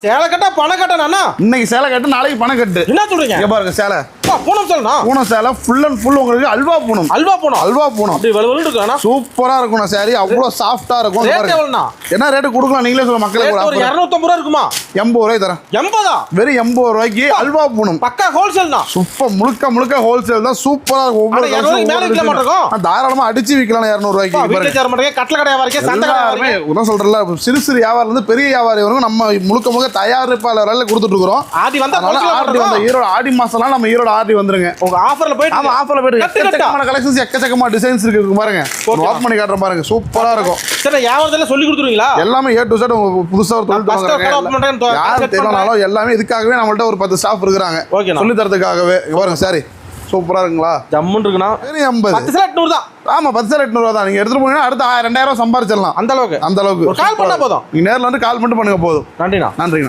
சேலை கட்டா பணம் கட்டணா? இன்னைக்கு சேலை கட்டு, நாளைக்கு பணம் கட்டு. என்ன சொல்றீங்க? இங்க பாருங்க சேலை. பூனம் சேலைனா? பூனம் சேலை ஃபுல் அண்ட் ஃபுல் உங்களுக்கு அல்வா பூனம். அல்வா பூனம். அல்வா பூனம். அப்படி வெளவெளன்னு இருக்குனா? சூப்பரா இருக்கும் சாரி. அவ்வளோ சாஃப்ட்டா இருக்கும். ரேட் எவ்வளவுனா? என்ன ரேட் கொடுக்கலாம் நீங்களே சொல்லுங்க மக்களுக்கு. ஒரு 250 ரூபாய் இருக்குமா? 80 ரூபாய் தரேன். 80? வெறும் 80 ரூபாய்க்கு அல்வா பூனம். பக்கா ஹோல்சேல் தான். சூப்பர், முழுக்க ஹோல்சேல் தான். சூப்பரா இருக்கும். ஒவ்வொரு 200 மேல விக்க மாட்டோம். தாராளமா அடிச்சு விக்கலாம் 200 ரூபாய்க்கு. வீட்ல சேர மாட்டேங்க. கட்டல கடை வரைக்கும் சந்தை கடை வரைக்கும். என்ன சொல்றல, சிறு வியாபாரில இருந்து பெரிய வியாபாரி வரைக்கும் நம்ம முழுக்க தயாரிப்பாளர்ல கொடுத்துட்டு இருக்கோம். ஆடி வந்தா ஈரோடு ஆடி மாசம்லாம் நம்ம ஈரோடு ஆடி வந்துருங்க. உங்க ஆஃபர்ல போய் ஆமா, ஆஃபர்ல போய் எக்கச்சக்கமான கலெக்ஷன்ஸ், எக்கச்சக்கமான டிசைன்ஸ் இருக்கு பாருங்க. வாக் பண்ணி காட்டுறேன் பாருங்க. சூப்பரா இருக்கும். சரி, வியாபாரத்துல சொல்லி கொடுத்துருவீங்களா? எல்லாமே A to Z. புதுசா ஒரு தொழில் தொடங்குறாங்க. யார் தேவைனாலும் எல்லாமே இதுக்காகவே நம்மள்ட்ட ஒரு 10 ஸ்டாஃப் இருக்காங்க சொல்லி தரதுக்காகவே. பாருங்க சாரி சூப்பரா இருக்குங்களா? ஜம்முன்னு இருக்குனா? 80. 10 சேலை 800 தான். ஆமா, 10 சேலை 800 ரூபாய் தான். நீங்க எடுத்துட்டு போனீங்கன்னா அடுத்த 2000 ரூபாய் சம்பாதிச்சிடலாம். அந்த அளவுக்கு ஒரு கால் பண்ணா போதும். நீங்க நேர்ல வந்து கால் மட்டும் பண்ணுங்க போதும். நன்றிண்ணா. நன்றிண்ணா.